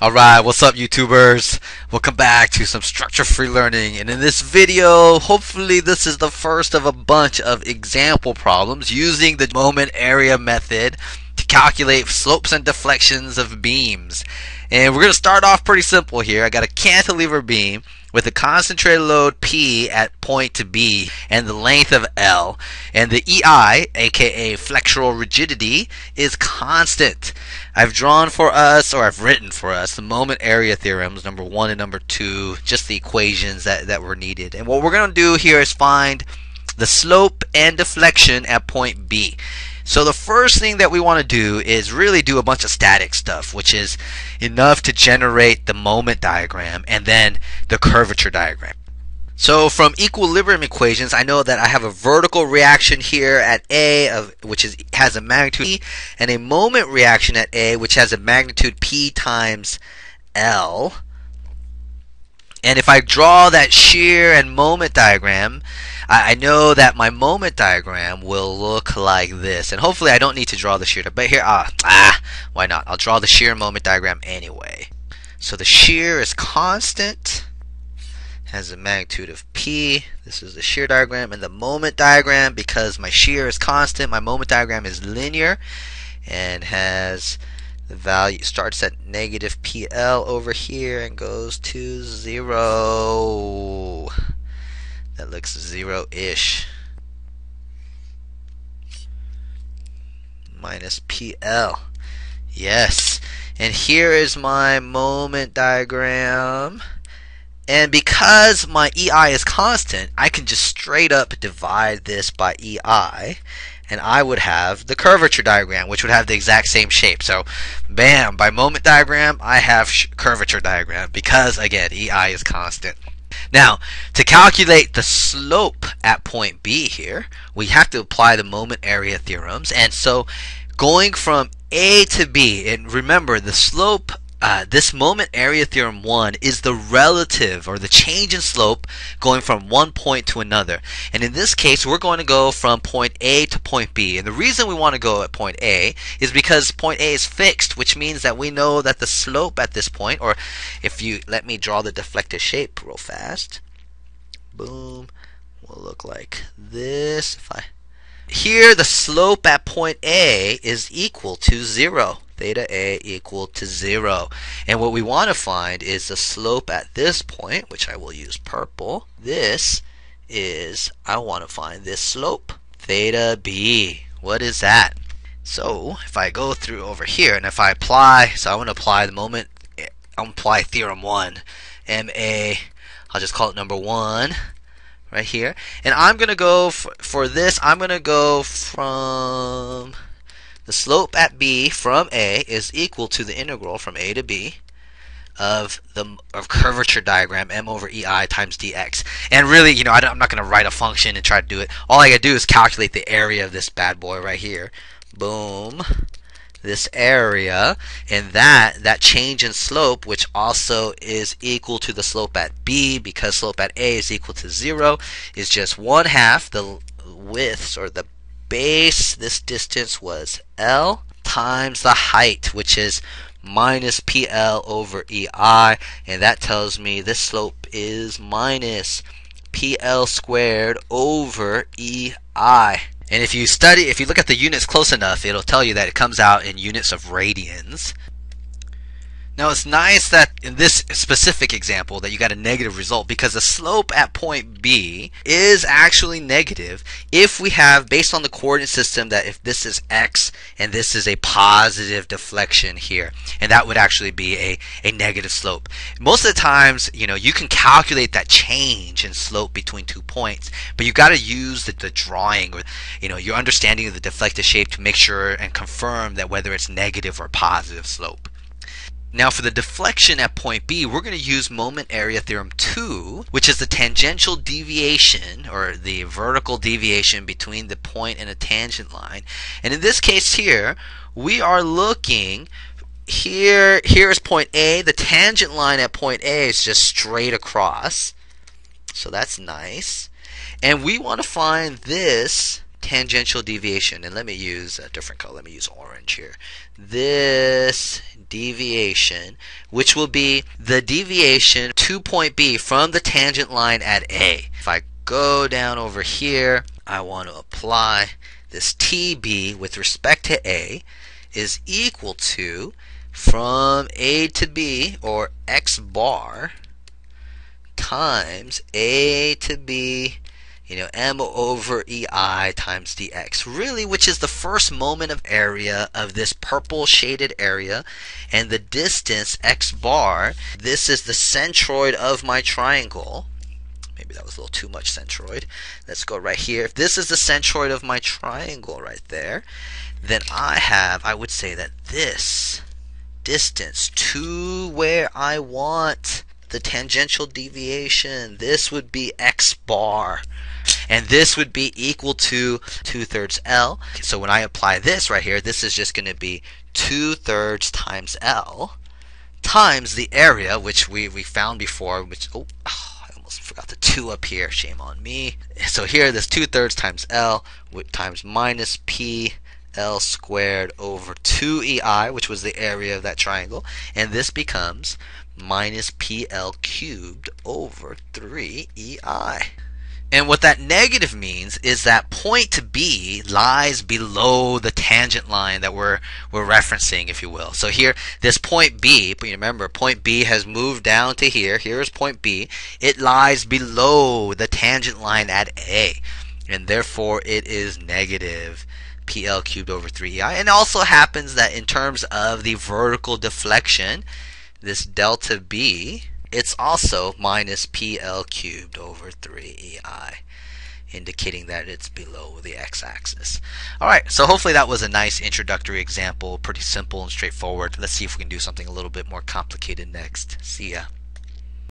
Alright, what's up YouTubers? Welcome back to some structure-free learning, and in this video, hopefully this is the first of a bunch of example problems using the moment area method to calculate slopes and deflections of beams. And we're going to start off pretty simple here. I got a cantilever beam with a concentrated load P at point B and the length of L, and the EI, aka flexural rigidity, is constant. I've drawn for us, or I've written for us, the moment area theorems, number 1 and number 2, just the equations that were needed. And what we're going to do here is find the slope and deflection at point B. So the first thing that we want to do is really do a bunch of static stuff, which is enough to generate the moment diagram and then the curvature diagram. So from equilibrium equations, I know that I have a vertical reaction here at A, which has a magnitude E, and a moment reaction at A, which has a magnitude P times L. And if I draw that shear and moment diagram, I know that my moment diagram will look like this. And hopefully I don't need to draw the shear, but here, why not? I'll draw the shear moment diagram anyway. So the shear is constant, has a magnitude of P. This is the shear diagram. And the moment diagram, because my shear is constant, my moment diagram is linear and has the value starts at negative PL over here and goes to 0. That looks 0-ish. Minus PL. Yes. And here is my moment diagram. And because my EI is constant, I can just straight up divide this by EI, and I would have the curvature diagram, which would have the exact same shape. So, bam, by moment diagram, I have curvature diagram because, again, EI is constant. Now, to calculate the slope at point B here, we have to apply the moment area theorems. And so, going from A to B, and remember, the slope, this moment area theorem 1 is the relative, or the change in slope, going from one point to another. And in this case, we're going to go from point A to point B. And the reason we want to go at point A is because point A is fixed, which means that we know that the slope at this point, or if you let me draw the deflected shape real fast, boom, will look like this. Here, the slope at point A is equal to 0. Theta A equal to 0. And what we want to find is the slope at this point, which I will use purple. I want to find this slope, theta B. What is that? So if I go through over here and if I apply, so I want to apply the moment, I'll apply theorem 1, MA, I'll just call it number 1 right here. And I'm going to go for this, I'm going to go from the slope at B from A is equal to the integral from A to B of curvature diagram M over EI times dx. And really, I'm not going to write a function and try to do it. All I got to do is calculate the area of this bad boy right here. Boom. This area, and that change in slope, which also is equal to the slope at B, because slope at A is equal to 0, is just 1/2 the widths, or the base. This distance was L times the height, which is minus PL over EI, and that tells me this slope is minus PL squared over EI. And if you look at the units close enough, it'll tell you that it comes out in units of radians. Now it's nice that in this specific example that you got a negative result, because the slope at point B is actually negative if we have, based on the coordinate system, that if this is x and this is a positive deflection here, and that would actually be a negative slope. Most of the times, you can calculate that change in slope between 2 points, but you got to use the drawing, or your understanding of the deflected shape to make sure and confirm that whether it's negative or positive slope. Now for the deflection at point B, we're going to use moment area theorem 2, which is the tangential deviation, or the vertical deviation between the point and a tangent line. And in this case here, we are looking, here is point A, the tangent line at point A is just straight across. So that's nice. And we want to find this tangential deviation, and let me use a different color. Let me use orange here. This deviation, which will be the deviation to point B from the tangent line at A. If I go down over here, I want to apply this TB with respect to A is equal to, from A to B, or x bar, times A to B, m over EI times dx, really, which is the first moment of area of this purple shaded area, and the distance x bar, this is the centroid of my triangle. Maybe that was a little too much centroid. Let's go right here. If this is the centroid of my triangle right there, then I would say that this distance to where I want the tangential deviation, this would be x bar. And this would be equal to 2/3 L. So when I apply this right here, this is just going to be 2/3 times L times the area, which we found before, which, I almost forgot the 2 up here. Shame on me. So here, this 2/3 times L times minus P L squared over 2EI, which was the area of that triangle. And this becomes minus PL cubed over 3EI. And what that negative means is that point B lies below the tangent line that we're referencing, if you will. So here, this point B, remember, point B has moved down to here. Here is point B. It lies below the tangent line at A, and therefore it is negative PL cubed over 3EI. And it also happens that in terms of the vertical deflection, this delta B, it's also minus PL cubed over 3EI, indicating that it's below the x-axis. Alright, so hopefully that was a nice introductory example, pretty simple and straightforward. Let's see if we can do something a little bit more complicated next. See ya.